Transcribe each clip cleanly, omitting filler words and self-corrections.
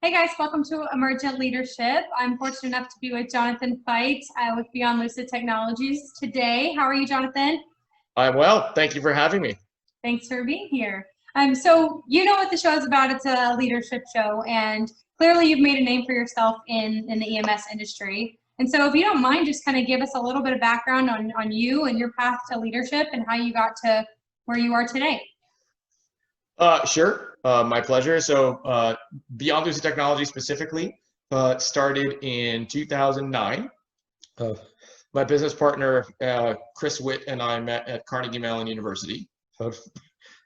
Hey guys, welcome to Emergent Leadership. I'm fortunate enough to be with Jonathan Fite with Beyond Lucid Technologies today. How are you, Jonathan? I'm well. Thank you for having me. Thanks for being here. So you know what the show is about. It's a leadership show, and clearly you've made a name for yourself in the EMS industry. And so if you don't mind, just kind of give us a little bit of background on you and your path to leadership and how you got to where you are today. Sure. My pleasure. Beyond Lucid Technology specifically started in 2009. My business partner, Chris Witt, and I met at Carnegie Mellon University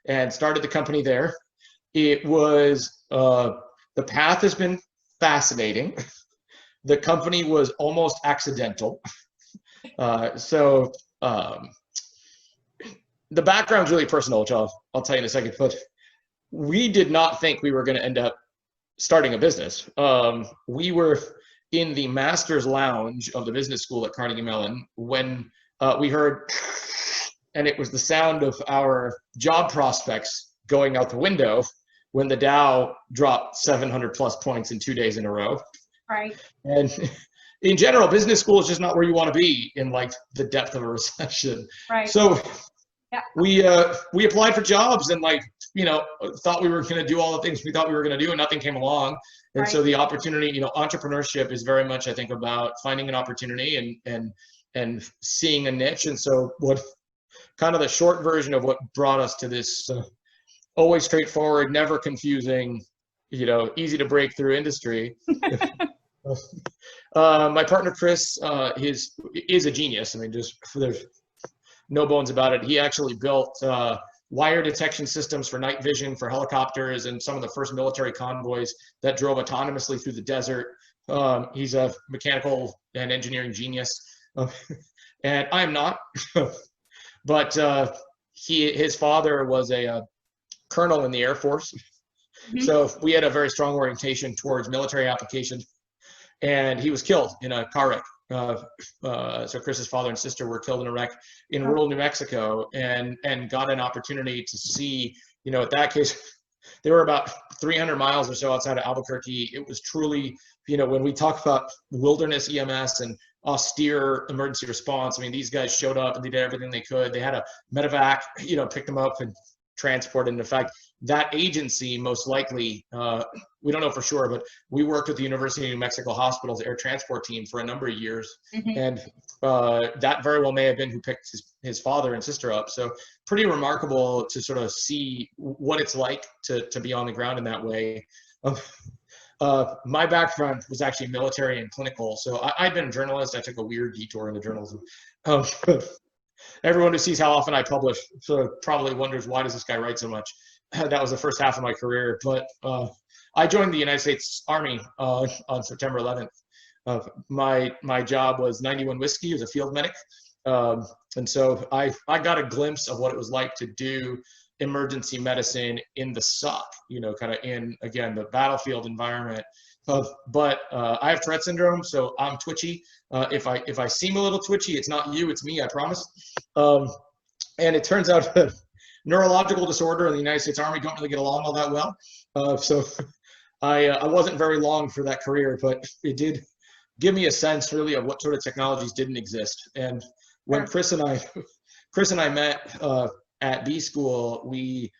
and started the company there. It was, the path has been fascinating. The company was almost accidental. The background's really personal, which I'll tell you in a second, but we did not think we were going to end up starting a business. We were in the master's lounge of the business school at Carnegie Mellon when we heard, and it was the sound of our job prospects going out the window when the Dow dropped 700 plus points in 2 days in a row. Right. And in general, business school is just not where you want to be in like the depth of a recession. Right. So yeah. We applied for jobs and thought we were going to do all the things we thought we were going to do, and nothing came along. And right. So the opportunity, entrepreneurship is very much, I think, about finding an opportunity and seeing a niche. And so what kind of the short version of what brought us to this always straightforward, never confusing, easy to break through industry. My partner, Chris, is a genius. I mean, there's no bones about it. He actually built wire detection systems for night vision for helicopters and some of the first military convoys that drove autonomously through the desert. He's a mechanical and engineering genius, and I'm not. But his father was a colonel in the Air Force, so we had a very strong orientation towards military applications. And he was killed in a car wreck. So Chris's father and sister were killed in a wreck in rural New Mexico, and got an opportunity to see, at that case, they were about 300 miles or so outside of Albuquerque. It was truly, when we talk about wilderness EMS and austere emergency response, I mean, these guys showed up and they did everything they could. They had a medevac, pick them up and transport. And in fact, that agency most likely, we don't know for sure, but we worked with the University of New Mexico Hospital's air transport team for a number of years. And that very well may have been who picked his father and sister up. So pretty remarkable to sort of see what it's like to be on the ground in that way. My background was actually military and clinical. So I'd been a journalist. I took a weird detour into journalism. Everyone who sees how often I publish sort of probably wonders, why does this guy write so much? That was the first half of my career. But I joined the United States Army on September 11th. My job was 91 Whiskey as a field medic. And so I got a glimpse of what it was like to do emergency medicine in the suck, kind of in, again, the battlefield environment. But I have Tourette syndrome, so I'm twitchy. If I seem a little twitchy, it's not you, it's me, I promise. And it turns out that neurological disorder and the United States Army don't really get along all that well. So I wasn't very long for that career, but it did give me a sense really of what sort of technologies didn't exist. And when Chris and I met at B School, we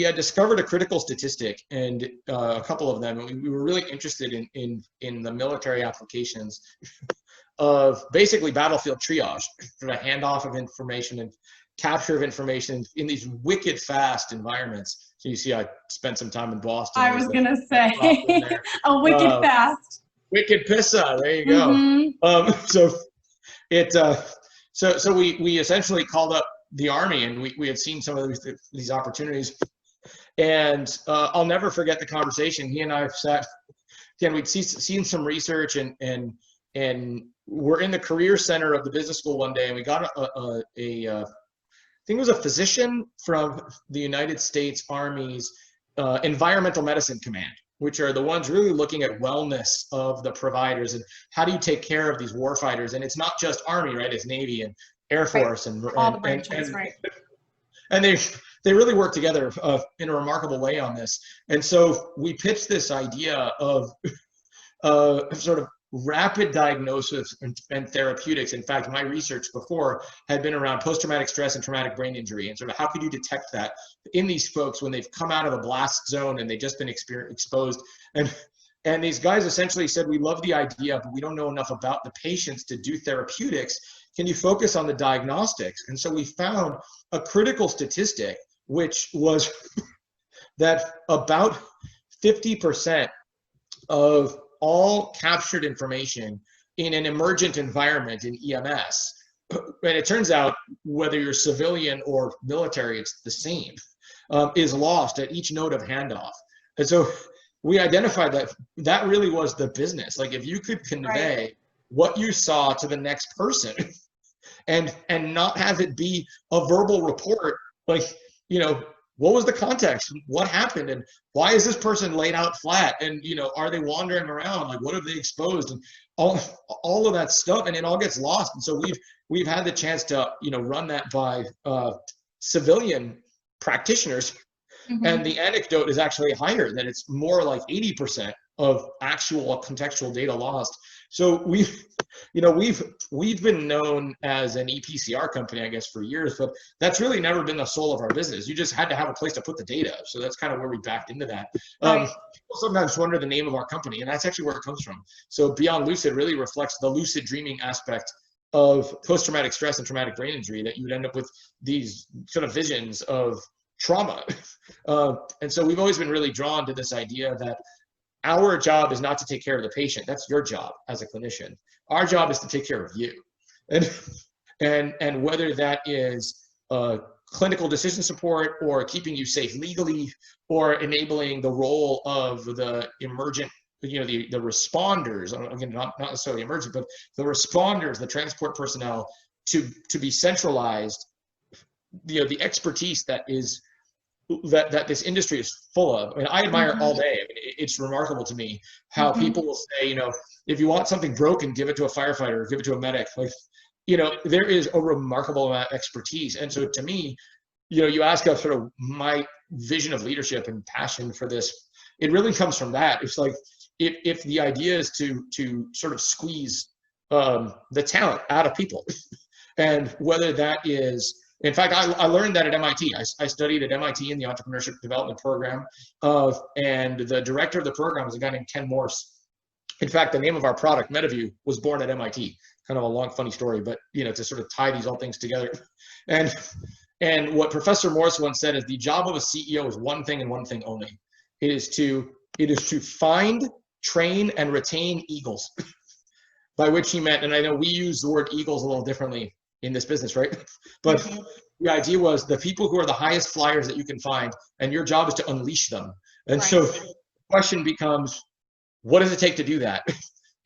had discovered a critical statistic, and a couple of them, and we were really interested in the military applications of basically battlefield triage, for the handoff of information and capture of information in these wicked fast environments. So you see, I spent some time in Boston. I was gonna say a wicked fast. Wicked pissa. There you go. So we essentially called up the Army, and we had seen some of these opportunities. And I'll never forget the conversation. He and I sat, again, we'd seen some research, and we're in the career center of the business school one day, and we got I think it was a physician from the United States Army's Environmental Medicine Command, which are the ones really looking at wellness of the providers and how do you take care of these warfighters. And it's not just Army, right? It's Navy and Air Force, and all the branches, right? And they really work together in a remarkable way on this. And so we pitched this idea of sort of rapid diagnosis and therapeutics. In fact, my research before had been around post-traumatic stress and traumatic brain injury, and sort of how could you detect that in these folks when they've come out of a blast zone and they've just been exposed. And these guys essentially said, we love the idea, but we don't know enough about the patients to do therapeutics. Can you focus on the diagnostics? And so we found a critical statistic, which was that about 50% of all captured information in an emergent environment in EMS, and it turns out whether you're civilian or military, it's the same, is lost at each node of handoff. And so we identified that that really was the business. Like if you could convey what you saw to the next person and not have it be a verbal report, like, you know, what was the context? What happened? And why is this person laid out flat? And, you know, are they wandering around? Like, what have they exposed? And all of that stuff, and it all gets lost. And so we've had the chance to, you know, run that by civilian practitioners. Mm-hmm. And the anecdote is actually higher, that it's more like 80% of actual contextual data lost. So we've been known as an EPCR company, I guess, for years, but that's really never been the soul of our business. You just had to have a place to put the data. So that's kind of where we backed into that. People sometimes wonder the name of our company, and that's actually where it comes from. So Beyond Lucid really reflects the lucid dreaming aspect of post-traumatic stress and traumatic brain injury, that you would end up with these sort of visions of trauma. And so we've always been really drawn to this idea that our job is not to take care of the patient. That's your job as a clinician. Our job is to take care of you. And whether that is clinical decision support, or keeping you safe legally, or enabling the role of the emergent, you know, the responders, again, not necessarily emergent, but the responders, the transport personnel, to be centralized, you know, the expertise that this industry is full of. I mean, I admire mm-hmm. all day. I mean, it's remarkable to me how mm-hmm. people will say, you know, if you want something broken, give it to a firefighter, or give it to a medic. Like, you know, there is a remarkable amount of expertise. And so to me, you know, you ask us sort of my vision of leadership and passion for this, it really comes from that. It's like, if the idea is to sort of squeeze the talent out of people, and whether that is, in fact, I learned that at MIT. I studied at MIT in the Entrepreneurship Development Program, and the director of the program was a guy named Ken Morse. In fact, the name of our product, MetaView, was born at MIT. Kind of a long, funny story, but, you know, to sort of tie these all things together. And what Professor Morse once said is, the job of a CEO is one thing and one thing only. It is to find, train, and retain eagles. By which he meant, and I know we use the word eagles a little differently in this business, right? But mm-hmm. the idea was the people who are the highest flyers that you can find, and your job is to unleash them. And right. So the question becomes, what does it take to do that?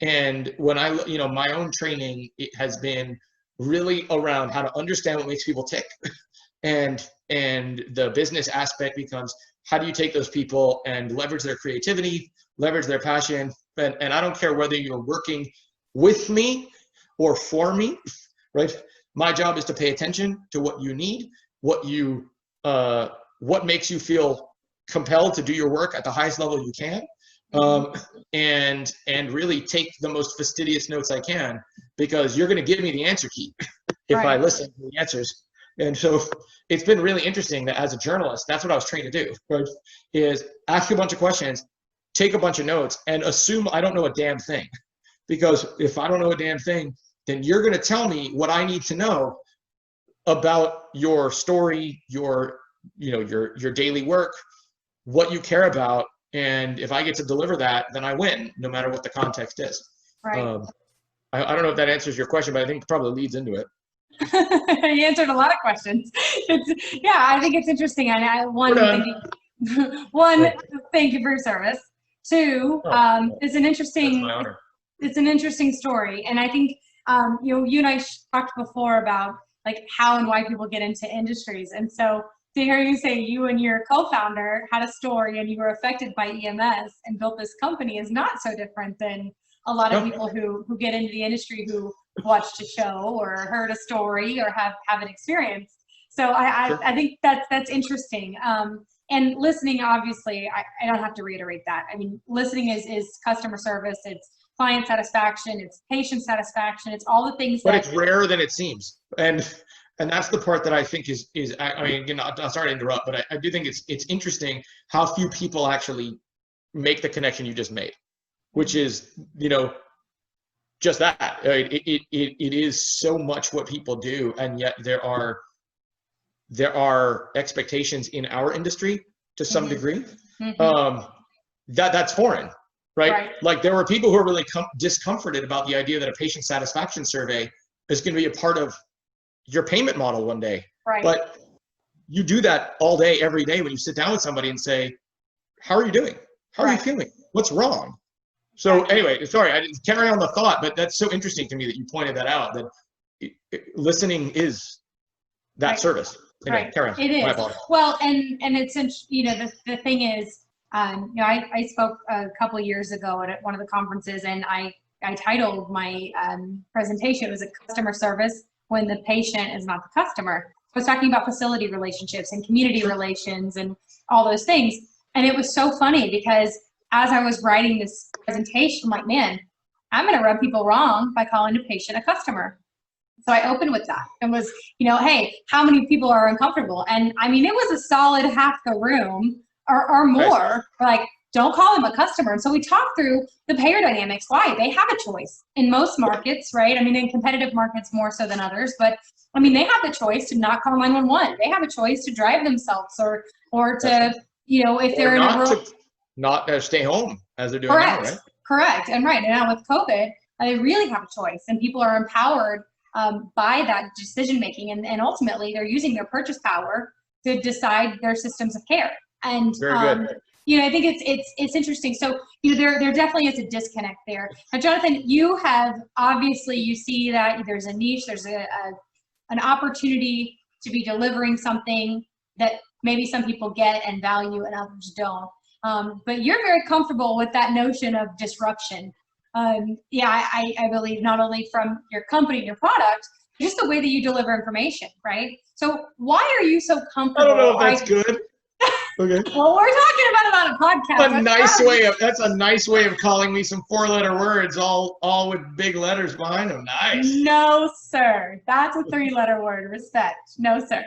And when you know, my own training, it has been really around how to understand what makes people tick. And the business aspect becomes, how do you take those people and leverage their creativity, leverage their passion? And I don't care whether you're working with me or for me, right? My job is to pay attention to what you need, what makes you feel compelled to do your work at the highest level you can, and really take the most fastidious notes I can, because you're going to give me the answer key if right. I listen to the answers. And so it's been really interesting that as a journalist, that's what I was trained to do, right? Is ask a bunch of questions, take a bunch of notes, and assume I don't know a damn thing. Because if I don't know a damn thing, then you're going to tell me what I need to know about your story, your daily work, what you care about. And if I get to deliver that, then I win, no matter what the context is. Right. I don't know if that answers your question, but I think it probably leads into it. You answered a lot of questions. I think it's interesting. And thank you for your service. Two, it's an interesting. That's my honor. It's an interesting story, and I think you and I talked before about like how and why people get into industries, and so to hear you say you and your co-founder had a story and you were affected by EMS and built this company is not so different than a lot of people who get into the industry who watched a show or heard a story or have an experience. So Sure. I think that's interesting. And listening, obviously, I don't have to reiterate that. I mean, listening is customer service, it's client satisfaction, it's patient satisfaction, it's all the things But that. it's rarer than it seems. And that's the part that I think is I mean, you know, I'm sorry to interrupt, but I do think it's interesting how few people actually make the connection you just made, which is, you know, just that. It is so much what people do, and yet there are expectations in our industry to some degree that's foreign, right? Like there were people who are really discomforted about the idea that a patient satisfaction survey is going to be a part of your payment model one day. Right. But you do that all day, every day when you sit down with somebody and say, how are you doing? How are you feeling? What's wrong? So anyway, sorry, I didn't carry on the thought, but that's so interesting to me that you pointed that out, that listening is that service. Anyway, carry on. It is. Well, and it's, you know, the thing is, you know, I spoke a couple of years ago at one of the conferences, and I titled my presentation, it was a customer service when the patient is not the customer. I was talking about facility relationships and community relations and all those things. And it was so funny because as I was writing this presentation, I'm like, man, I'm going to rub people wrong by calling a patient a customer. So I opened with that and was, you know, hey, how many people are uncomfortable? And I mean, it was a solid half the room or more, like, don't call them a customer. And so we talked through the payer dynamics, why they have a choice in most markets, right? I mean, in competitive markets more so than others, but I mean, they have the choice to not call 911. They have a choice to drive themselves or to, you know, if they're in a rural, not stay home as they're doing now, right? Correct. And right now with COVID, they really have a choice, and people are empowered by that decision making, and ultimately they're using their purchase power to decide their systems of care. And very good. you know, I think it's interesting. So, you know, there definitely is a disconnect there. Now, Jonathan, you have obviously, you see that there's a niche, there's an opportunity to be delivering something that maybe some people get and value and others don't. But you're very comfortable with that notion of disruption. Yeah, I believe not only from your company, your product, but just the way that you deliver information, right? So why are you so comfortable? I don't know if that's good. Okay. Well, we're talking about it on a podcast. That's a nice way of calling me some 4-letter words, all with big letters behind them. Nice. No, sir. That's a 3-letter word. Respect. No, sir.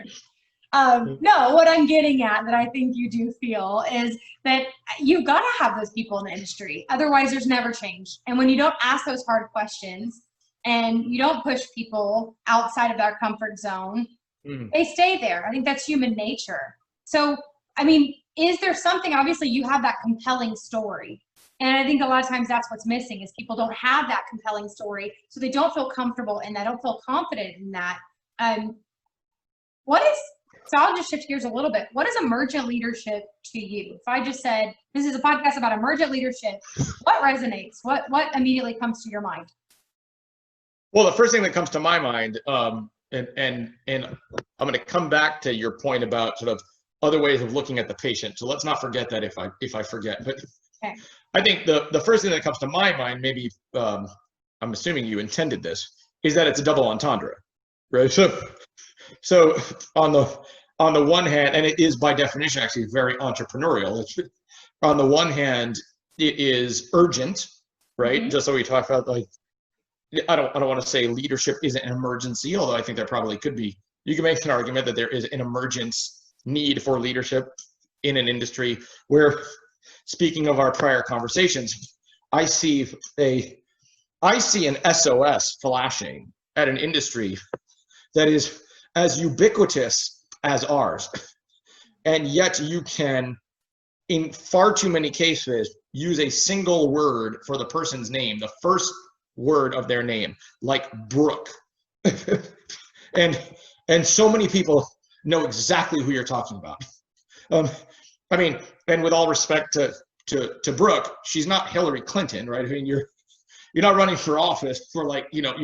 No, what I'm getting at that I think you do feel is that you've got to have those people in the industry. Otherwise, there's never change. And when you don't ask those hard questions and you don't push people outside of their comfort zone, they stay there. I think that's human nature. So, I mean, is there something, obviously you have that compelling story. And I think a lot of times that's what's missing is people don't have that compelling story. So they don't feel comfortable in that, don't feel confident in that. So I'll just shift gears a little bit. What is emergent leadership to you? If I just said, this is a podcast about emergent leadership, what resonates? What immediately comes to your mind? Well, the first thing that comes to my mind, and I'm going to come back to your point about sort of other ways of looking at the patient. So let's not forget that if I forget. But okay. I think the first thing that comes to my mind, maybe I'm assuming you intended this, is that it's a double entendre, right? So on the one hand, and it is by definition actually very entrepreneurial. On the one hand, it is urgent, right? Just so we talk about, like, I don't want to say leadership isn't an emergency, although I think there probably could be. You can make an argument that there is an emergence need for leadership in an industry where, speaking of our prior conversations, I see an SOS flashing at an industry that is as ubiquitous as ours. And yet you can, in far too many cases, use a single word for the person's name, the first word of their name, like Brooke. and so many people know exactly who you're talking about. I mean, and with all respect to Brooke, she's not Hillary Clinton, right? I mean, you're not running for office for, like, you know,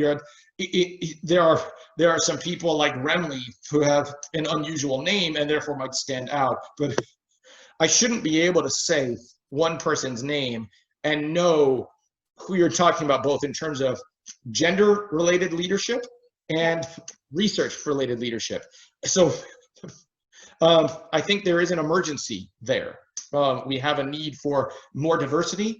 there are some people like Remley who have an unusual name and therefore might stand out, but I shouldn't be able to say one person's name and know who you're talking about, both in terms of gender related leadership and research-related leadership. So I think there is an emergency there. We have a need for more diversity,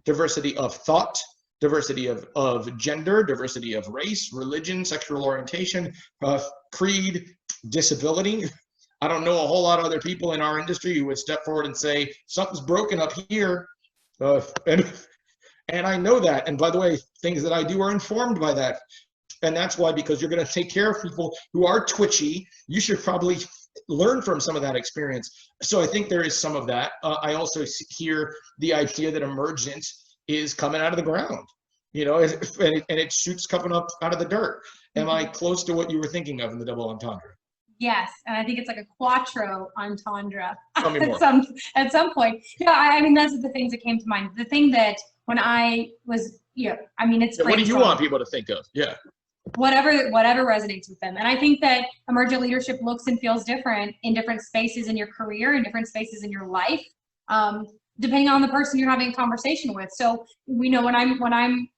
diversity of thought, diversity of gender, diversity of race, religion, sexual orientation, creed, disability. I don't know a whole lot of other people in our industry who would step forward and say, something's broken up here. And I know that. And by the way, things that I do are informed by that. And that's why, because you're going to take care of people who are twitchy, you should probably learn from some of that experience. So I think there is some of that. I also hear the idea that Emergent is coming out of the ground, you know, and it shoots coming up out of the dirt. Am I close to what you were thinking of in the double entendre? Yes, and I think it's like a quattro entendre Tell me more. at some point. Yeah, I mean, that's the things that came to mind. The thing that when I was, I mean, it's what do you want people to think of? Yeah. Whatever resonates with them. And I think that emergent leadership looks and feels different in different spaces in your career, in different spaces in your life, depending on the person you're having a conversation with. So we know when I'm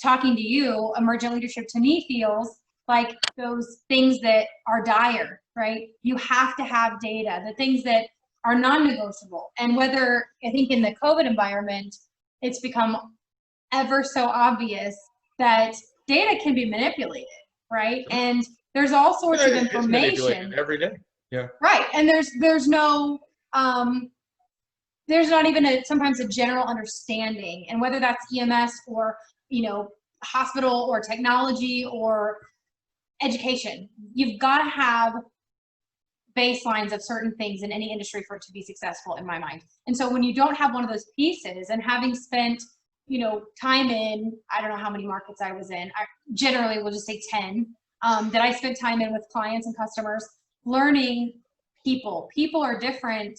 talking to you, emergent leadership to me feels like those things that are dire, right? You have to have data, the things that are non-negotiable. And whether, I think in the COVID environment, it's become ever so obvious that data can be manipulated, right? And there's all sorts of information every day. Yeah. Right. And there's no there's not even sometimes a general understanding, and whether that's EMS or, hospital or technology or education, you've got to have baselines of certain things in any industry for it to be successful, in my mind. And so when you don't have one of those pieces, and having spent time in, I don't know how many markets I was in, I generally will just say 10, that I spent time in with clients and customers, learning people. People are different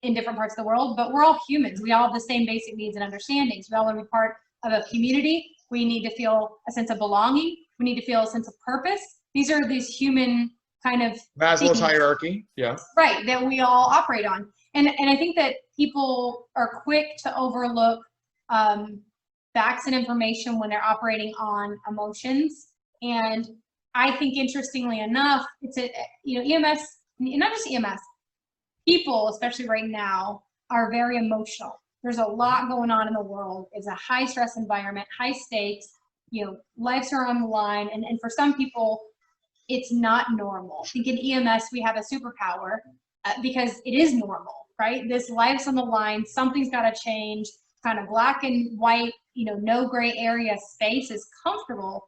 in different parts of the world, but we're all humans. We all have the same basic needs and understandings. We all want to be part of a community. We need to feel a sense of belonging. We need to feel a sense of purpose. These are these human kind of Maslow's hierarchy, yeah. Right, that we all operate on. And I think that people are quick to overlook facts and information when they're operating on emotions. And I think, interestingly enough, it's EMS, not just EMS, people, especially right now, are very emotional. There's a lot going on in the world. It's a high stress environment, high stakes, lives are on the line. And for some people, it's not normal. I think in EMS, we have a superpower because it is normal, right? This life's on the line, something's got to change, kind of black and white, no gray area space is comfortable.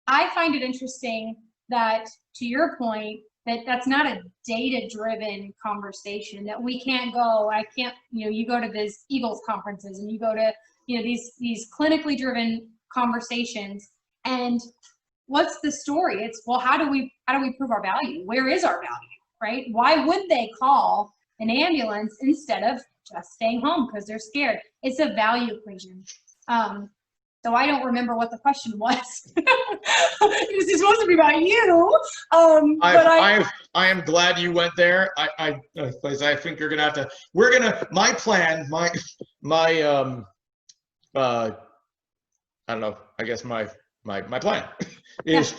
I find it interesting that, to your point, that's not a data-driven conversation, that we can't go, you go to these Eagles conferences and you go to, these clinically driven conversations, and what's the story? It's, well, how do we prove our value? Where is our value, right? Why would they call an ambulance instead of just staying home because they're scared? It's a value equation. So I don't remember what the question was. This is supposed to be about you. I am glad you went there. I think you're gonna have to. My plan, I don't know. I guess my plan is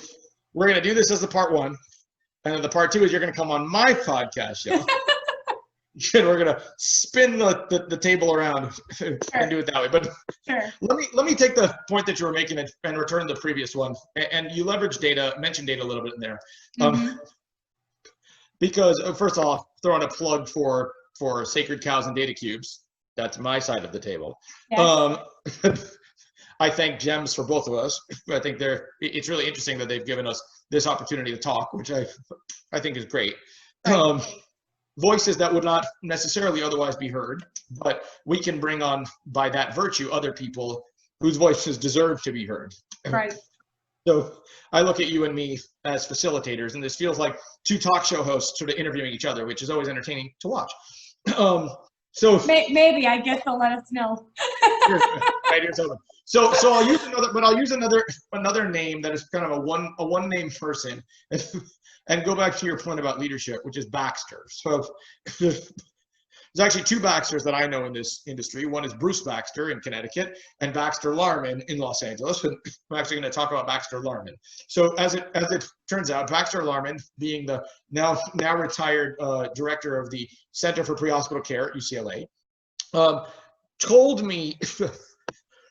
we're gonna do this as the part one, and then the part two is you're gonna come on my podcast show. And we're gonna spin the table around and do it that way. But let me take the point that you were making and return to the previous one. And you leverage data, mentioned data a little bit in there, because first off, throwing a plug for Sacred Cows and Data Cubes. That's my side of the table. Yes. I thank GEMS for both of us. I think it's really interesting that they've given us this opportunity to talk, which I think is great. Right. Voices that would not necessarily otherwise be heard, but we can bring on, by that virtue, other people whose voices deserve to be heard. Right. So I look at you and me as facilitators, and this feels like two talk show hosts sort of interviewing each other, which is always entertaining to watch. So maybe I guess they'll let us know. So I'll use another name that is kind of a one name person, and go back to your point about leadership, which is Baxter. So There's actually two Baxters that I know in this industry. One is Bruce Baxter in Connecticut and Baxter Larman in Los Angeles. And I'm actually going to talk about Baxter Larman. So as it turns out, Baxter Larman, being the now retired director of the Center for Pre-Hospital Care at UCLA, told me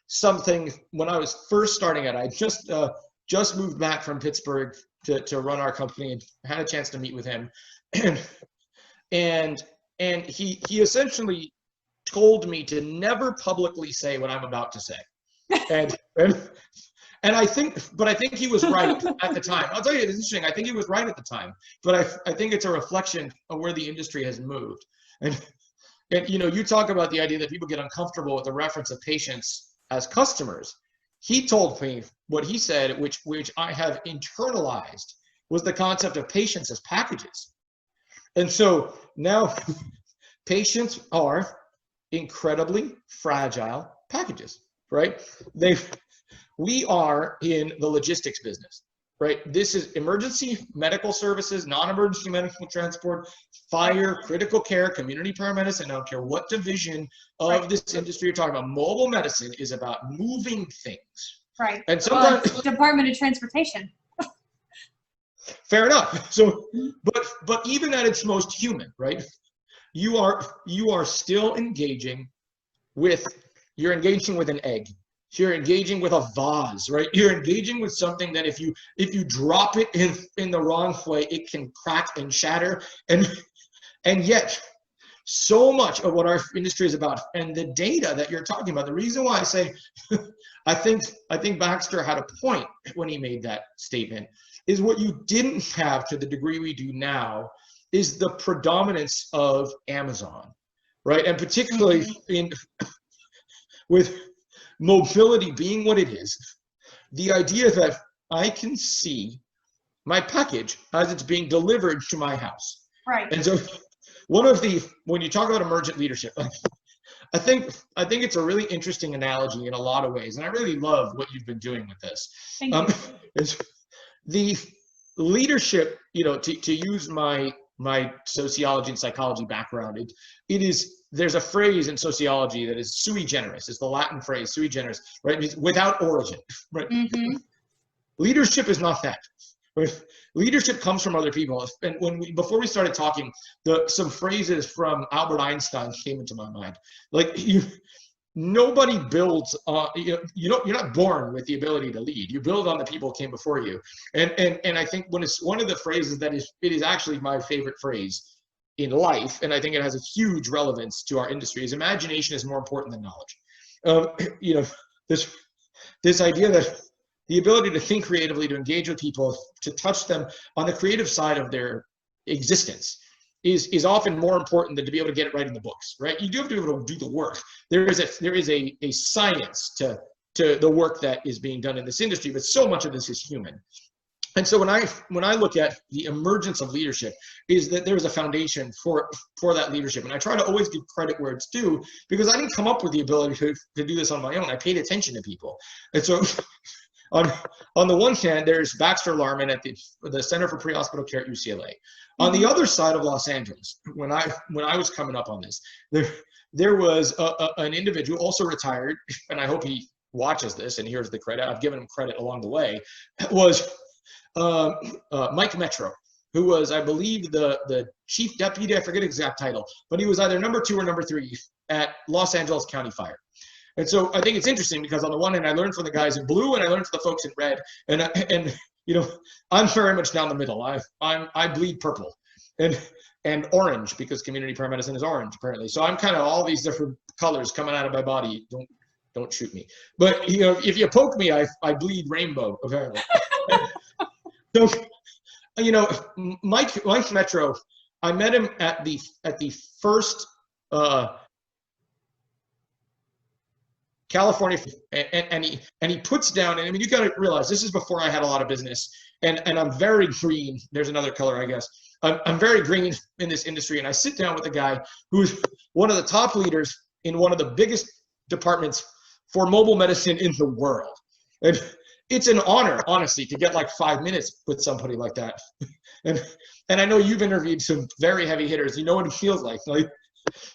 something when I was first starting it. I just moved back from Pittsburgh to run our company and had a chance to meet with him. And he essentially told me to never publicly say what I'm about to say. And I think he was right at the time. I'll tell you, it's interesting. I think he was right at the time, but I think it's a reflection of where the industry has moved. And you know, you talk about the idea that people get uncomfortable with the reference of patients as customers. He told me what he said, which I have internalized, was the concept of patients as packages. And so now patients are incredibly fragile packages, right? We are in the logistics business, right? This is emergency medical services, non-emergency medical transport, fire, critical care, community paramedicine. I don't care what division of this industry you're talking about. Mobile medicine is about moving things. Right. And sometimes Department of Transportation. Fair enough. So, but even at its most human, right? You are still engaging with, you're engaging with an egg. You're engaging with a vase, right? You're engaging with something that if you drop it in the wrong way, it can crack and shatter. And yet, so much of what our industry is about, and the data that you're talking about, the reason why I say I think Baxter had a point when he made that statement, is what you didn't have to the degree we do now is the predominance of Amazon, right? And particularly with mobility being what it is, the idea that I can see my package as it's being delivered to my house. Right. And so when you talk about emergent leadership, I think it's a really interesting analogy in a lot of ways. And I really love what you've been doing with this. Thank you. It's the leadership, you know, to use my sociology and psychology background, there's a phrase in sociology that is sui generis. It's the Latin phrase sui generis, right? It means without origin, right? Mm-hmm. Leadership is not that. Right? Leadership comes from other people. And before we started talking, some phrases from Albert Einstein came into my mind. Like nobody builds you're not born with the ability to lead. You build on the people who came before you. And I think when it's one of the phrases that it is actually my favorite phrase in life, and I think it has a huge relevance to our industry, is imagination is more important than knowledge. You know, this idea that the ability to think creatively, to engage with people, to touch them on the creative side of their existence is often more important than to be able to get it right in the books, right? You do have to be able to do the work. There is a science to the work that is being done in this industry, but so much of this is human. And so when I look at the emergence of leadership, is that there is a foundation for that leadership. And I try to always give credit where it's due, because I didn't come up with the ability to do this on my own. I paid attention to people. And so on the one hand, there's Baxter Larman at the Center for Pre-Hospital Care at UCLA. On the other side of Los Angeles, when I was coming up on this, there was an individual, also retired, and I hope he watches this and hears the credit. I've given him credit along the way. Was Mike Metro, who was, I believe, the chief deputy. I forget the exact title, but he was either number 2 or number 3 at Los Angeles County Fire. And so I think it's interesting because on the one hand, I learned from the guys in blue and I learned from the folks in red. And you know, I'm very much down the middle. I bleed purple and orange, because community paramedicine is orange apparently. So I'm kind of all these different colors coming out of my body. Don't shoot me. But you know, if you poke me, I bleed rainbow apparently. So you know, Mike Metro, I met him at the first California, and he puts down, and I mean, you got to realize this is before I had a lot of business, and I'm very green. There's another color, I guess. I'm very green in this industry, and I sit down with a guy who's one of the top leaders in one of the biggest departments for mobile medicine in the world. And it's an honor, honestly, to get like 5 minutes with somebody like that. And I know you've interviewed some very heavy hitters. You know what it feels like.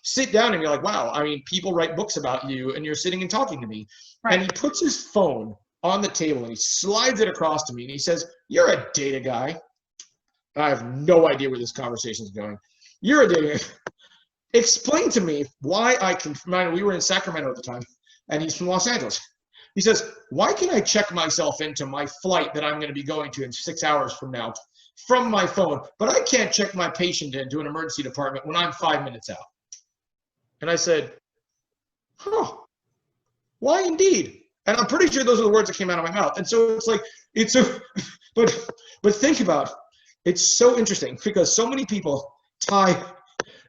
sit down and you're like, wow, I mean, people write books about you and you're sitting and talking to me. Right. And he puts his phone on the table and he slides it across to me and he says, you're a data guy. I have no idea where this conversation is going. You're a data guy. Explain to me why I can, we were in Sacramento at the time and he's from Los Angeles. He says, why can I check myself into my flight that I'm going to be going to in 6 hours from now from my phone, but I can't check my patient into an emergency department when I'm 5 minutes out? And I said, huh, why indeed? And I'm pretty sure those are the words that came out of my mouth. And so it's like, but think about it. It's so interesting because so many people tie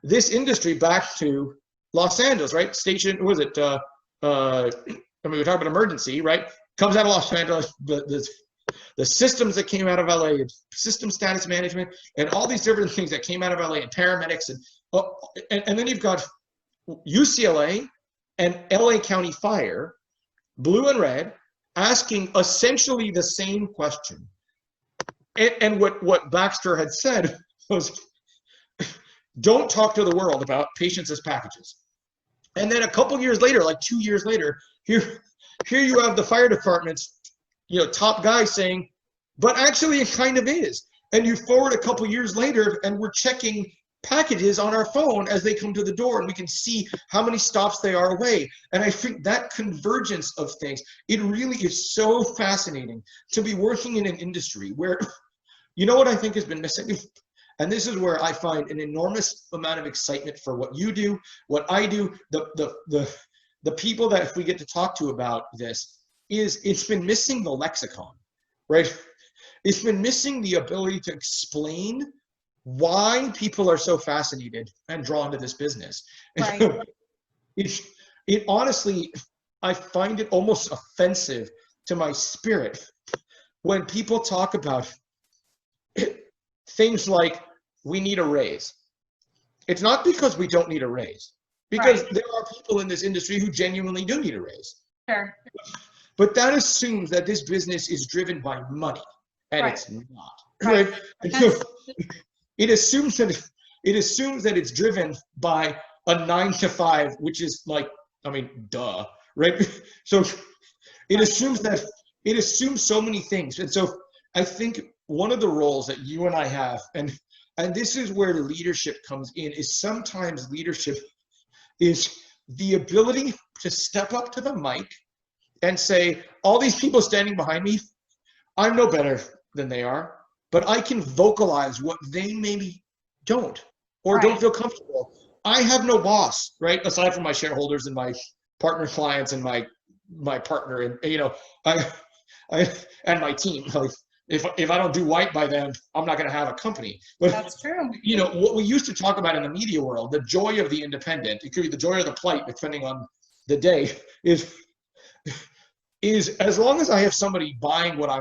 this industry back to Los Angeles, right? Station, was it, I mean, we're talking about emergency, right? Comes out of Los Angeles, the systems that came out of LA, and system status management, and all these different things that came out of LA, and paramedics, and then you've got UCLA and LA County Fire, blue and red, asking essentially the same question. And what Baxter had said was, don't talk to the world about patients as packages. And then a couple years later, like 2 years later, here you have the fire department's, top guy saying, but actually it kind of is. And you forward a couple years later and we're checking packages on our phone as they come to the door and we can see how many stops they are away. And I think that convergence of things, it really is so fascinating to be working in an industry where, you know what I think has been missing? And this is where I find an enormous amount of excitement for what you do, what I do, the people that if we get to talk to about this, is it's been missing the lexicon, right? It's been missing the ability to explain why people are so fascinated and drawn to this business. Right. And it honestly, I find it almost offensive to my spirit when people talk about things like, we need a raise. It's not because we don't need a raise, because there are people in this industry who genuinely do need a raise. Sure. But that assumes that this business is driven by money, and it's not. Right. And so it assumes that it's driven by a 9 to 5, which is like, I mean, duh, right? So it assumes so many things. And so I think one of the roles that you and I have, and this is where leadership comes in, is sometimes leadership is the ability to step up to the mic and say, all these people standing behind me, I'm no better than they are, but I can vocalize what they maybe don't or don't feel comfortable. I have no boss, right? Aside from my shareholders and my partner clients and my partner and, I and my team. Like, if I don't do right by them, I'm not going to have a company. But that's true. What we used to talk about in the media world, the joy of the independent, it could be the joy of the plight, depending on the day, is as long as I have somebody buying what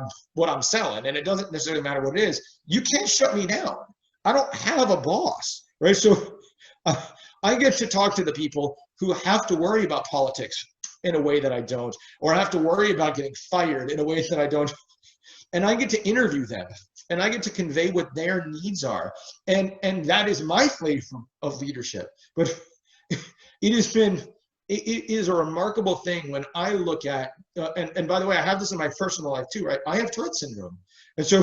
I'm selling, and it doesn't necessarily matter what it is, you can't shut me down. I don't have a boss, right? So I get to talk to the people who have to worry about politics in a way that I don't, or have to worry about getting fired in a way that I don't. And I get to interview them, and I get to convey what their needs are. And that is my flavor of leadership. But it is a remarkable thing when I look at, and by the way, I have this in my personal life too, right? I have Tourette's syndrome. And so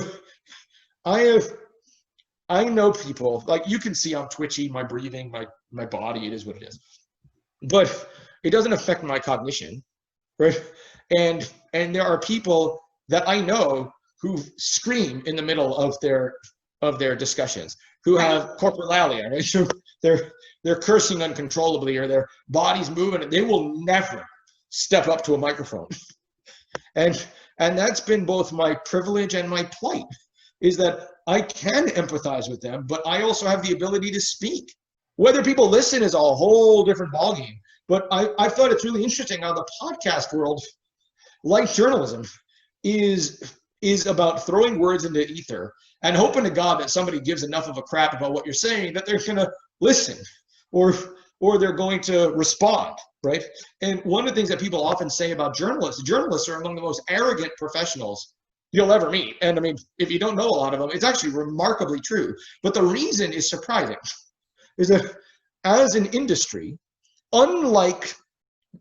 I know people, like you can see I'm twitchy, my breathing, my body, it is what it is. But it doesn't affect my cognition, right? And there are people that I know who scream in the middle of their discussions, who have corporalia, right? So they're cursing uncontrollably, or their body's moving, and they will never step up to a microphone. And that's been both my privilege and my plight, is that I can empathize with them, but I also have the ability to speak. Whether people listen is a whole different ballgame. But I thought it's really interesting how the podcast world, like journalism, is about throwing words into ether and hoping to God that somebody gives enough of a crap about what you're saying that they're going to listen or they're going to respond, right? And one of the things that people often say about journalists are among the most arrogant professionals you'll ever meet. And I mean, if you don't know a lot of them, it's actually remarkably true. But the reason is surprising, is that as an industry, unlike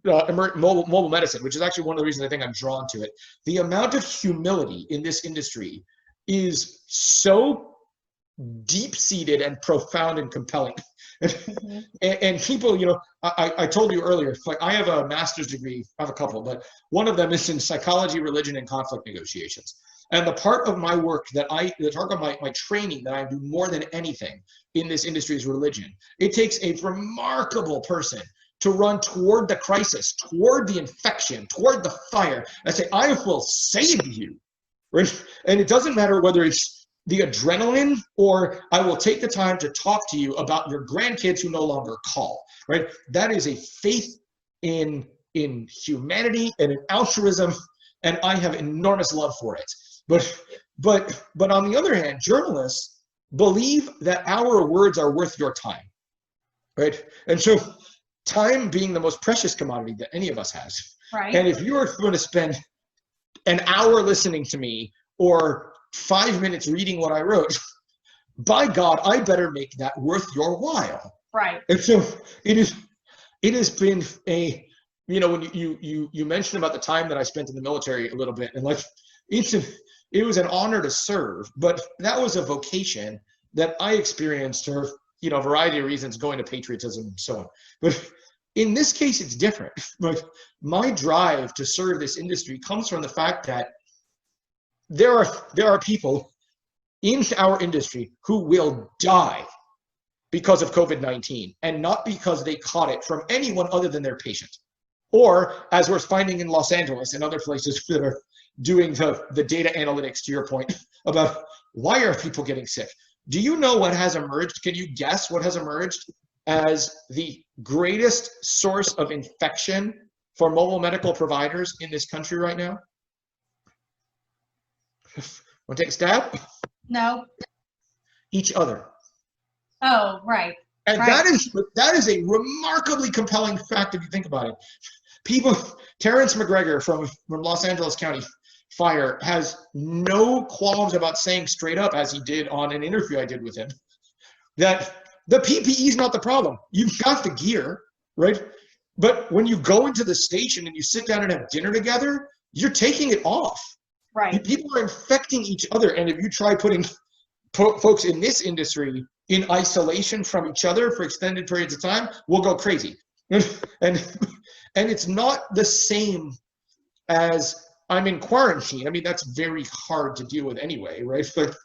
mobile medicine, which is actually one of the reasons I think I'm drawn to it, the amount of humility in this industry is so deep-seated and profound and compelling. And people, I told you earlier, like I have a master's degree, I have a couple, but one of them is in psychology, religion, and conflict negotiations. And the part of my work the part of my training that I do more than anything in this industry is religion. It takes a remarkable person to run toward the crisis, toward the infection, toward the fire, and say, I will save you. Right? And it doesn't matter whether it's the adrenaline, or I will take the time to talk to you about your grandkids who no longer call, right? That is a faith in humanity and in altruism, and I have enormous love for it. But on the other hand, journalists believe that our words are worth your time, right? And so time being the most precious commodity that any of us has. Right. And if you're going to spend an hour listening to me or 5 minutes reading what I wrote, by God, I better make that worth your while. Right. And so it has been a, when you mentioned about the time that I spent in the military a little bit, and like it was an honor to serve, but that was a vocation that I experienced for a variety of reasons, going to patriotism and so on. But in this case, it's different. Like my drive to serve this industry comes from the fact that there are people in our industry who will die because of COVID-19, and not because they caught it from anyone other than their patient. Or as we're finding in Los Angeles and other places that are doing the data analytics, to your point, about why are people getting sick? Do you know what has emerged? Can you guess what has emerged as the greatest source of infection for mobile medical providers in this country right now? Want to take a stab? No. Each other. Oh, right. And right. that is a remarkably compelling fact if you think about it. Terrence McGregor from Los Angeles County Fire has no qualms about saying straight up, as he did on an interview I did with him, that the PPE is not the problem. You've got the gear, right? But when you go into the station and you sit down and have dinner together, you're taking it off. Right. People are infecting each other. And if you try putting folks in this industry in isolation from each other for extended periods of time, we'll go crazy. And it's not the same as I'm in quarantine. I mean, that's very hard to deal with anyway, right? But,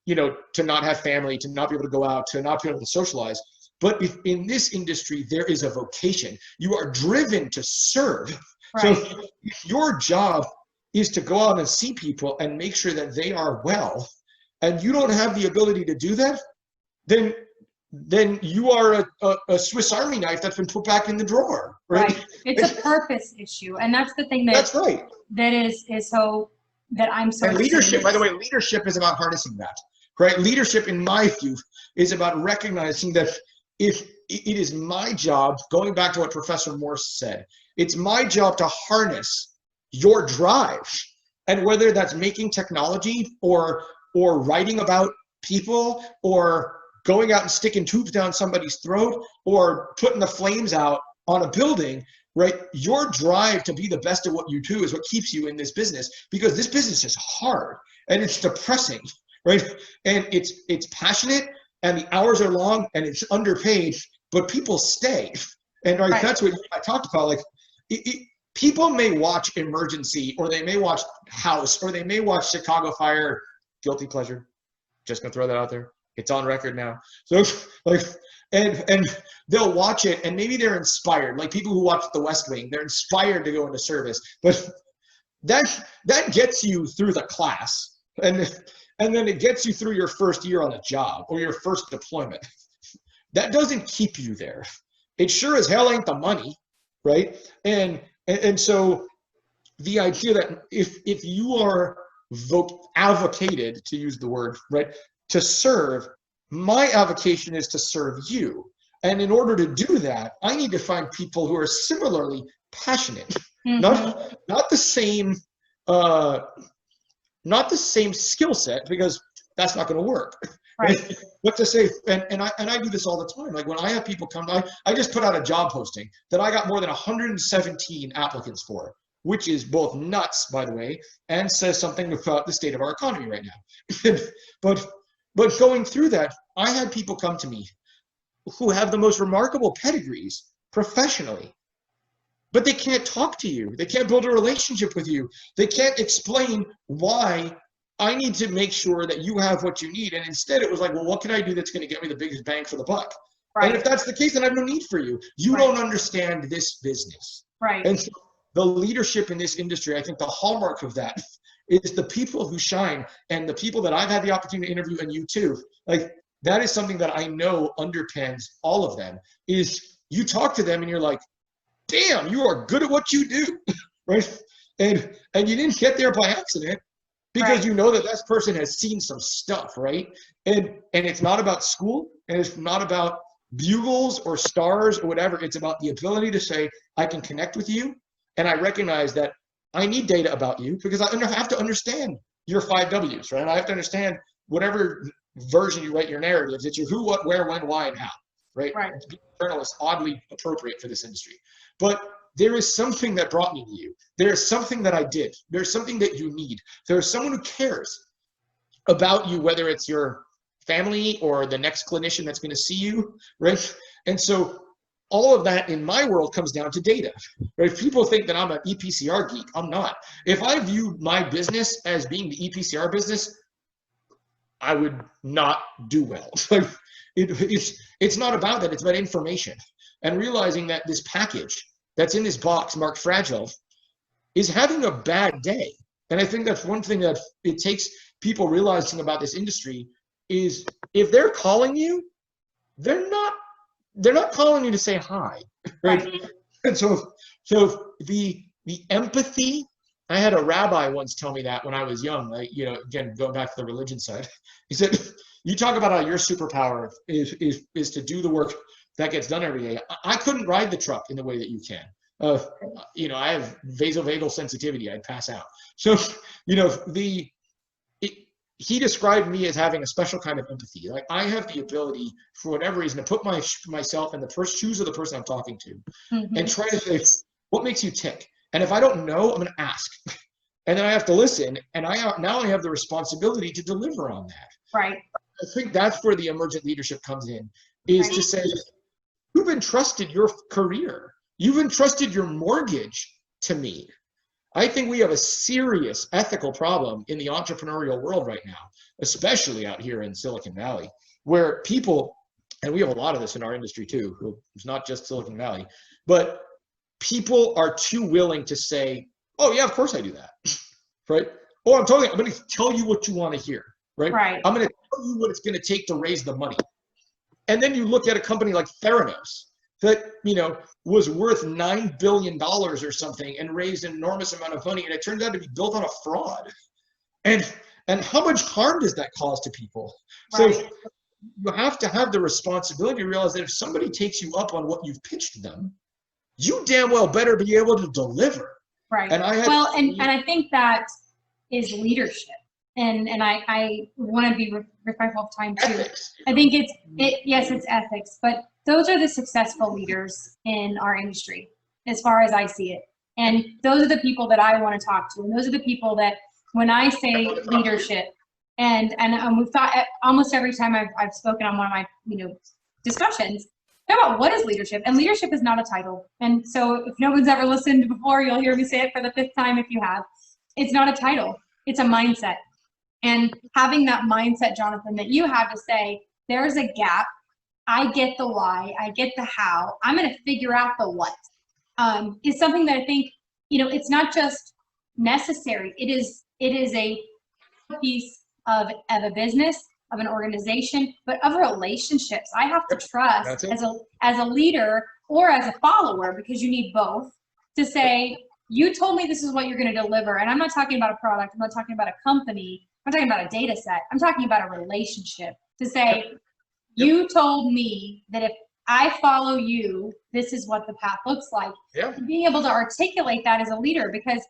to not have family, to not be able to go out, to not be able to socialize. But if in this industry, there is a vocation. You are driven to serve. Right. So if your job is to go out and see people and make sure that they are well, and you don't have the ability to do that, then you are a Swiss Army knife that's been put back in the drawer. Right. It's a purpose issue, and that's the thing that's right. That is so that I'm so. And leadership, by the way, leadership is about harnessing that. Right. Leadership, in my view, is about recognizing that if it is my job, going back to what Professor Morse said, it's my job to harness your drive, and whether that's making technology or writing about people or going out and sticking tubes down somebody's throat or putting the flames out on a building, right? Your drive to be the best at what you do is what keeps you in this business, because this business is hard and it's depressing, right? And it's passionate, and the hours are long, and it's underpaid, but people stay. And right. That's what I talked about. Like people may watch Emergency, or they may watch House, or they may watch Chicago Fire. Guilty pleasure. Just gonna throw that out there. It's on record now. So like, and they'll watch it, and maybe they're inspired. Like people who watch The West Wing, they're inspired to go into service. But that gets you through the class, and then it gets you through your first year on a job or your first deployment. That doesn't keep you there. It sure as hell ain't the money, right? And so the idea that if you are advocated, to use the word, right, to serve, my avocation is to serve you. And in order to do that, I need to find people who are similarly passionate, not the same skill set, because that's not going to work. Right. What to say, and I do this all the time. Like when I have people come, I just put out a job posting that I got more than 117 applicants for, which is both nuts, by the way, and says something about the state of our economy right now. but going through that, I had people come to me who have the most remarkable pedigrees professionally, but they can't talk to you. They can't build a relationship with you. They can't explain why I need to make sure that you have what you need. And instead it was like, well, what can I do that's going to get me the biggest bang for the buck? Right. And if that's the case, then I have no need for you. You don't understand this business. Right. And so the leadership in this industry, I think the hallmark of that is the people who shine, and the people that I've had the opportunity to interview, and you too, like that is something that I know underpins all of them, is you talk to them and you're like, damn, you are good at what you do, right? And you didn't get there by accident, because you know that this person has seen some stuff, right? And it's not about school, and it's not about bugles or stars or whatever. It's about the ability to say, I can connect with you, and I recognize that I need data about you because I have to understand your 5 W's, right? I have to understand whatever version you write your narratives. It's your who, what, where, when, why, and how, right? Right. Being a journalist, oddly appropriate for this industry. But there is something that brought me to you. There is something that I did. There's something that you need. There's someone who cares about you, whether it's your family or the next clinician that's going to see you, right? And so all of that in my world comes down to data, right? People think that I'm an EPCR geek. I'm not. If I viewed my business as being the EPCR business, I would not do well. It's not about that. It's about information, and realizing that this package that's in this box marked fragile is having a bad day. And I think that's one thing that it takes people realizing about this industry is if they're calling you, they're not calling you to say hi, right? And so the empathy, I had a rabbi once tell me that when I was young, like, you know, again, going back to the religion side, he said, you talk about how your superpower is to do the work that gets done every day. I couldn't ride the truck in the way that you can. You know, I have vasovagal sensitivity. I'd pass out. So, you know, he described me as having a special kind of empathy. Like I have the ability, for whatever reason, to put myself in the shoes of the person I'm talking to, and try to say, what makes you tick? And if I don't know, I'm going to ask. And then I have to listen. And now I have the responsibility to deliver on that. Right. I think that's where the emergent leadership comes in, is to say, you've entrusted your career. You've entrusted your mortgage to me. I think we have a serious ethical problem in the entrepreneurial world right now, especially out here in Silicon Valley, where people, and we have a lot of this in our industry too, it's not just Silicon Valley, but people are too willing to say, oh yeah, of course I do that, right? Oh, I'm going to tell you what you want to hear, right? I'm going to tell you what it's going to take to raise the money. And then you look at a company like Theranos that, you know, was worth $9 billion or something and raised an enormous amount of money, and it turns out to be built on a fraud. And how much harm does that cause to people? So you have to have the responsibility to realize that if somebody takes you up on what you've pitched them, you damn well better be able to deliver. Right. And I think that is leadership. And I want to be respectful of time too. Ethics. I think yes, it's ethics, but those are the successful leaders in our industry, as far as I see it. And those are the people that I want to talk to. And those are the people that, when I say leadership, and we've thought almost every time I've spoken on one of my, you know, discussions about what is leadership. And leadership is not a title. And so if no one's ever listened before, you'll hear me say it for the 5th time if you have. It's not a title. It's a mindset. And having that mindset, Jonathan, that you have to say, there's a gap. I get the why. I get the how. I'm going to figure out the what. Is something that I think, you know, it's not just necessary. It is a piece of a business, of an organization, but of relationships. I have to trust as a leader or as a follower, because you need both, to say, you told me this is what you're going to deliver. And I'm not talking about a product. I'm not talking about a company. I'm talking about a data set. I'm talking about a relationship, to say, you told me that if I follow you, this is what the path looks like. Being able to articulate that as a leader, because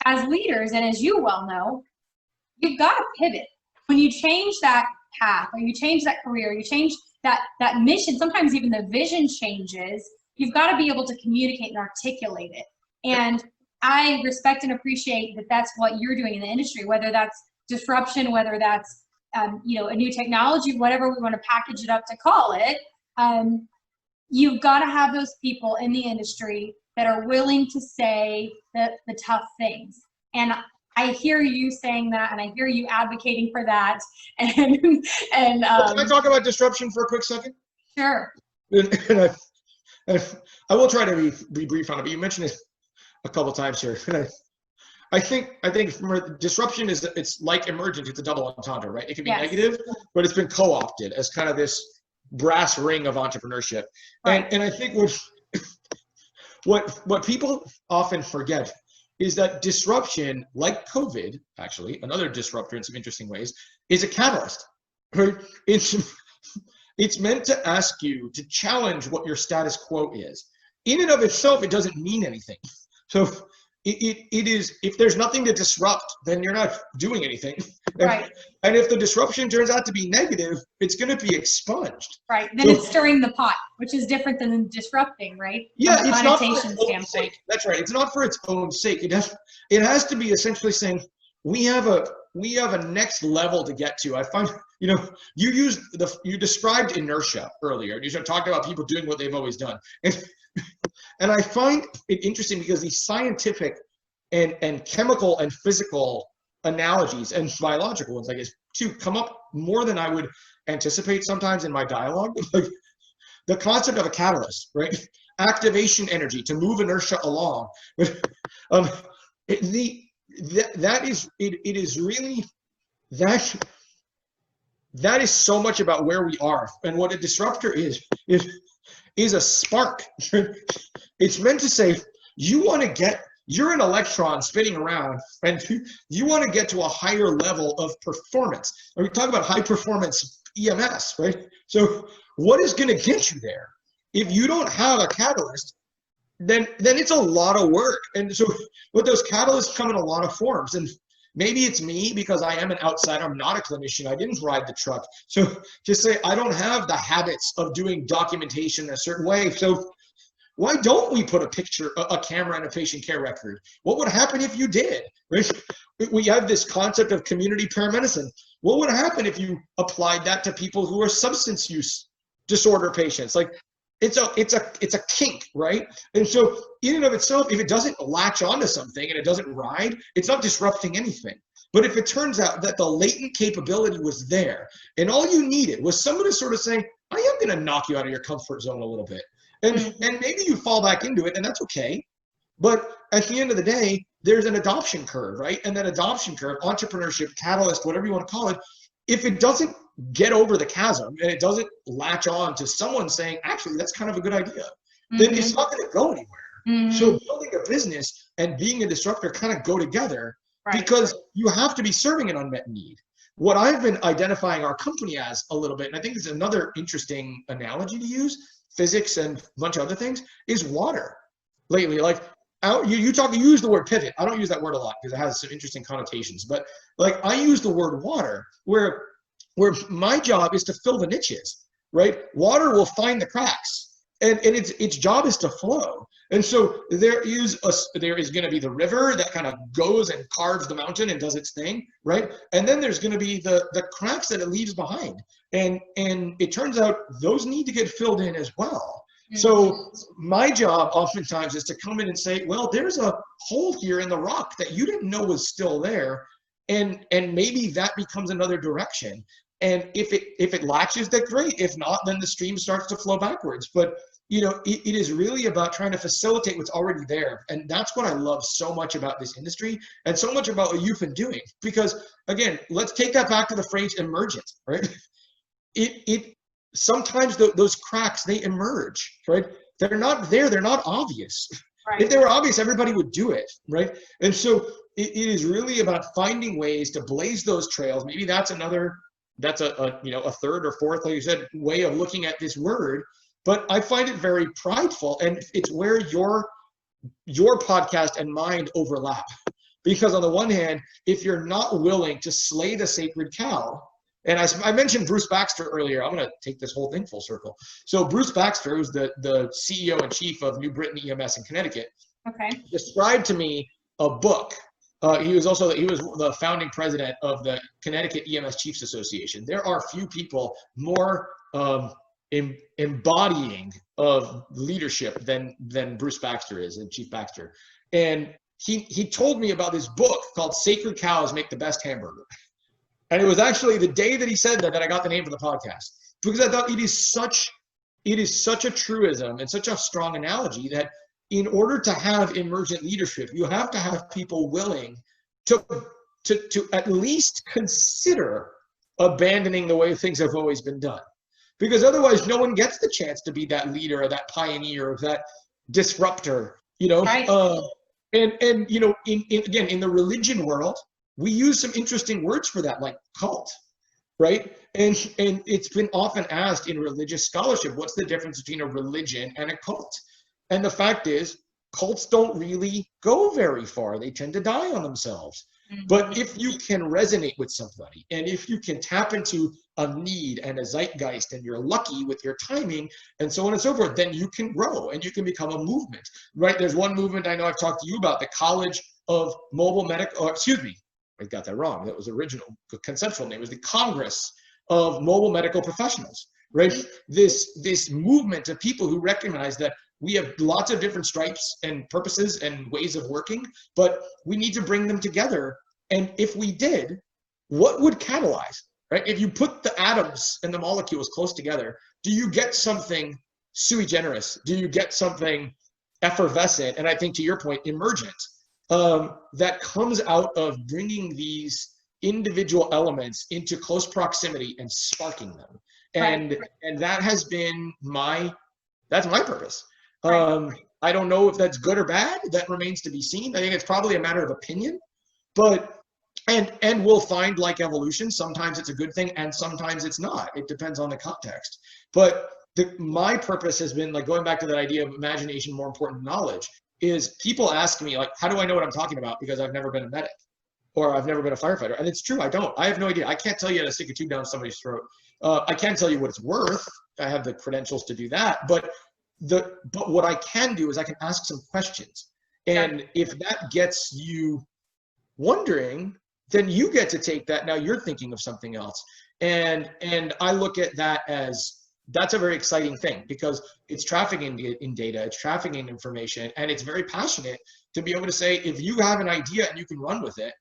as leaders, and as you well know, you've got to pivot. When you change that path, or you change that career, you change that mission, sometimes even the vision changes, you've got to be able to communicate and articulate it. And I respect and appreciate that that's what you're doing in the industry, whether that's disruption, whether that's you know, a new technology, whatever we want to package it up to call it. You've got to have those people in the industry that are willing to say the tough things. And I hear you saying that, and I hear you advocating for that. And can I talk about disruption for a quick second? Sure. And I will try to be brief on it, but you mentioned it a couple times here. And I think disruption it's like emergent. It's a double entendre, right? It can be negative, but it's been co-opted as kind of this brass ring of entrepreneurship. Right. And I think what people often forget is that disruption, like COVID, actually, another disruptor in some interesting ways, is a catalyst. Right? It's meant to ask you to challenge what your status quo is. In and of itself, it doesn't mean anything. So it is, if there's nothing to disrupt, then you're not doing anything. Right. And if the disruption turns out to be negative, it's going to be expunged. Right. Then it's stirring the pot, which is different than disrupting, right? Yeah, it's not for its own sake. That's right. It's not for its own sake. It has to be essentially saying we have a next level to get to. I find, you know, you described inertia earlier. You talked about people doing what they've always done. And I find it interesting because these scientific and chemical and physical analogies and biological ones, I guess, too, come up more than I would anticipate sometimes in my dialogue. Like the concept of a catalyst, right? Activation energy to move inertia along. It is really that is so much about where we are, and what a disruptor is a spark. It's meant to say you're an electron spinning around, and you want to get to a higher level of performance. And we talk about high performance EMS, right? So what is going to get you there? If you don't have a catalyst, then it's a lot of work. And so with those catalysts come in a lot of forms. And maybe it's me because I am an outsider. I'm not a clinician. I didn't ride the truck. So just say I don't have the habits of doing documentation in a certain way. So why don't we put a camera in a patient care record? What would happen if you did? Right? We have this concept of community paramedicine. What would happen if you applied that to people who are substance use disorder patients? Like it's a kink, right? And so in and of itself, if it doesn't latch onto something and it doesn't ride, it's not disrupting anything. But if it turns out that the latent capability was there and all you needed was someone to sort of say, I am going to knock you out of your comfort zone a little bit. And maybe you fall back into it, and that's okay. But at the end of the day, there's an adoption curve, right? And that adoption curve, entrepreneurship, catalyst, whatever you want to call it, if it doesn't get over the chasm and it doesn't latch on to someone saying, actually, that's kind of a good idea, then it's not going to go anywhere. So building a business and being a disruptor kind of go together, because you have to be serving an unmet need. What I've been identifying our company as a little bit, and I think it's another interesting analogy to use, physics and a bunch of other things, is water lately. Like you use the word pivot. I don't use that word a lot because it has some interesting connotations, but like I use the word water where my job is to fill the niches, right? Water will find the cracks, and its job is to flow. And so there is going to be the river that kind of goes and carves the mountain and does its thing, right? And then there's going to be the cracks that it leaves behind. And it turns out those need to get filled in as well. So my job oftentimes is to come in and say, well, there's a hole here in the rock that you didn't know was still there. And maybe that becomes another direction. And if it latches, that's great. If not, then the stream starts to flow backwards. But you know, it is really about trying to facilitate what's already there. And that's what I love so much about this industry and so much about what you've been doing. Because again, let's take that back to the phrase emergent, right? It sometimes those cracks, they emerge, right? They're not there, they're not obvious. Right. If they were obvious, everybody would do it, right? And so it is really about finding ways to blaze those trails. Maybe that's a third or fourth, like you said, way of looking at this word. But I find it very prideful, and it's where your podcast and mine overlap. Because on the one hand, if you're not willing to slay the sacred cow And I mentioned Bruce Baxter earlier. I'm going to take this whole thing full circle. So Bruce Baxter, who's the CEO and chief of New Britain EMS in Connecticut, described to me a book. He was the founding president of the Connecticut EMS Chiefs Association. There are few people more embodying of leadership than Bruce Baxter is, and Chief Baxter. And he told me about this book called Sacred Cows Make the Best Hamburger. And it was actually the day that he said that I got the name for the podcast, because I thought it is such a truism and such a strong analogy that in order to have emergent leadership, you have to have people willing to at least consider abandoning the way things have always been done. Because otherwise no one gets the chance to be that leader or that pioneer or that disruptor, you know. Right. And you know, in the religion world, we use some interesting words for that, like cult, right? And it's been often asked in religious scholarship, what's the difference between a religion and a cult? And the fact is, cults don't really go very far. They tend to die on themselves. Mm-hmm. But if you can resonate with somebody, and if you can tap into a need and a zeitgeist, and you're lucky with your timing, and so on and so forth, then you can grow and you can become a movement, right? There's one movement I know I've talked to you about, the College of Mobile Medical, I got that wrong. That was the original conceptual name. It was the Congress of Mobile Medical Professionals, right? This movement of people who recognize that we have lots of different stripes and purposes and ways of working, but we need to bring them together. And if we did, what would catalyze, right? If you put the atoms and the molecules close together, do you get something sui generis? Do you get something effervescent? And I think, to your point, emergent, that comes out of bringing these individual elements into close proximity and sparking them. And that has been that's my purpose. I don't know if that's good or bad. That remains to be seen. I think it's probably a matter of opinion, but and we'll find, like evolution, sometimes it's a good thing and sometimes it's not. It depends on the context. But my purpose has been, like, going back to that idea of imagination more important than knowledge, is people ask me, like, how do I know what I'm talking about? Because I've never been a medic or I've never been a firefighter. And it's true, I don't. I have no idea. I can't tell you how to stick a tube down somebody's throat. I can't tell you what it's worth. I have the credentials to do that. But what I can do is I can ask some questions. And if that gets you wondering, then you get to take that. Now you're thinking of something else. And I look at that as, that's a very exciting thing, because it's trafficking in data, it's trafficking in information, and it's very passionate to be able to say, if you have an idea and you can run with it,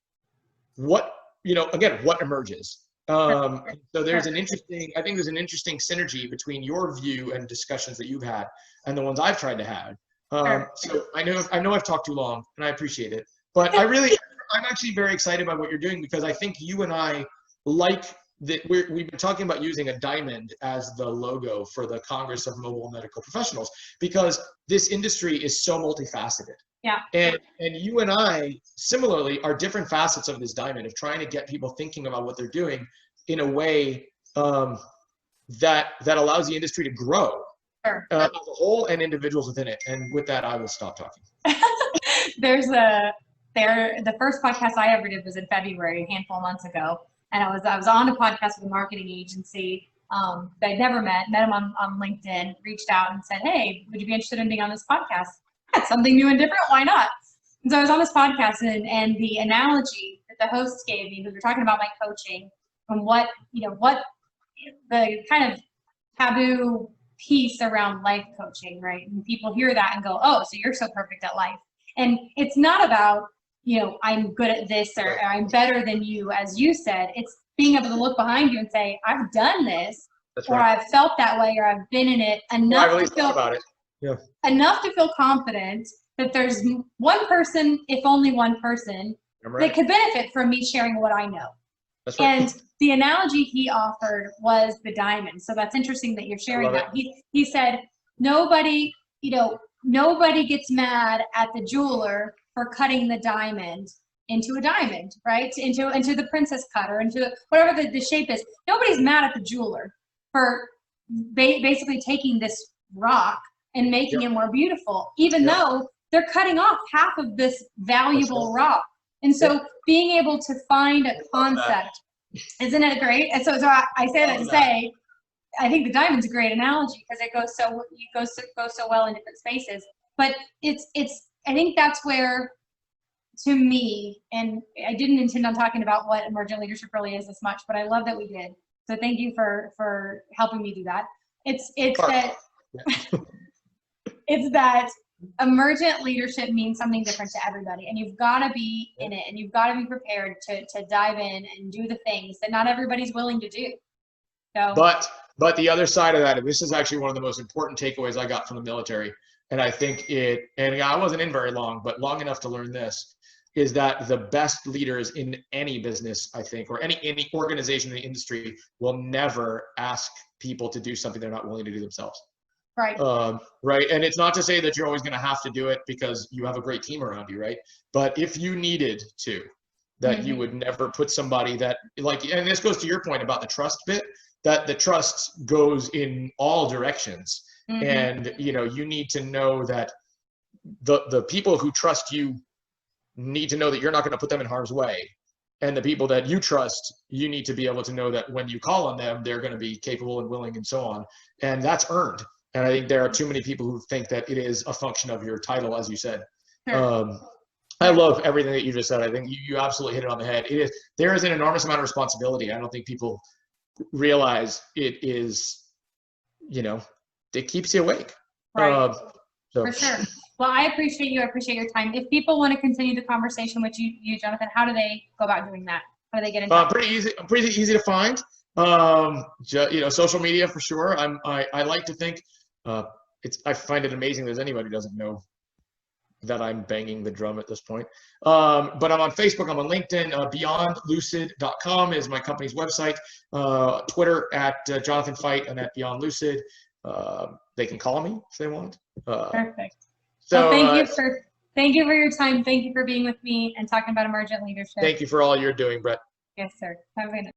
what emerges? So there's I think there's an interesting synergy between your view and discussions that you've had and the ones I've tried to have. So I know I've talked too long, and I appreciate it, but I'm actually very excited by what you're doing, because I think you and I like that we've been talking about using a diamond as the logo for the Congress of Mobile Medical Professionals, because this industry is so multifaceted. Yeah. And you and I similarly are different facets of this diamond, of trying to get people thinking about what they're doing in a way that allows the industry to grow as a whole, and individuals within it. And with that, I will stop talking. The first podcast I ever did was in February, a handful of months ago. And I was on a podcast with a marketing agency that I'd never met them on LinkedIn, reached out and said, hey, would you be interested in being on this podcast? That's something new and different. Why not? And so I was on this podcast, and the analogy that the host gave me, because we're talking about my coaching and what the kind of taboo piece around life coaching, right? And people hear that and go, oh, so you're so perfect at life. And it's not about, I'm good at this or I'm better than you, as you said. It's being able to look behind you and say, I've done this, or I've felt that way, or I've been in it enough to feel about it. Yeah. Enough to feel confident that there's one person, if only one person, that could benefit from me sharing what I know. That's right. And the analogy he offered was the diamond. So that's interesting that you're sharing that. He said, nobody gets mad at the jeweler for cutting the diamond into a diamond, right? Into the princess cut, or into whatever the shape is. Nobody's mad at the jeweler for basically taking this rock and making it more beautiful, even though they're cutting off half of this valuable rock. And so being able to find a concept Isn't it great? And so I say that to say, I think the diamond's a great analogy because it goes so well in different spaces. But I think that's where, to me, and I didn't intend on talking about what emergent leadership really is this much, but I love that we did. So thank you for helping me do that. It's that emergent leadership means something different to everybody, and you've got to be in it, and you've got to be prepared to dive in and do the things that not everybody's willing to do. So, but the other side of that, and this is actually one of the most important takeaways I got from the military, and I think and I wasn't in very long, but long enough to learn this, is that the best leaders in any business, I think, or any organization in the industry will never ask people to do something they're not willing to do themselves. Right. Right. And it's not to say that you're always going to have to do it because you have a great team around you, right? But if you needed to, that you would never put somebody that, like, and this goes to your point about the trust bit, that the trust goes in all directions. And, you need to know that the people who trust you need to know that you're not going to put them in harm's way. And the people that you trust, you need to be able to know that when you call on them, they're going to be capable and willing and so on. And that's earned. And I think there are too many people who think that it is a function of your title, as you said. Sure. I love everything that you just said. I think you absolutely hit it on the head. There is an enormous amount of responsibility. I don't think people realize it is, it keeps you awake. Right. For sure. Well, I appreciate you. I appreciate your time. If people want to continue the conversation with you, Jonathan, how do they go about doing that? How do they get in touch? Pretty easy to find. Social media for sure. I like to think I find it amazing there's anybody who doesn't know that I'm banging the drum at this point. But I'm on Facebook, I'm on LinkedIn. BeyondLucid.com is my company's website. Twitter at Jonathan Fight and at Beyond Lucid. They can call me if they want. Perfect. So thank you for your time. Thank you for being with me and talking about emergent leadership. Thank you for all you're doing, Brett. Yes, sir. Have a good night.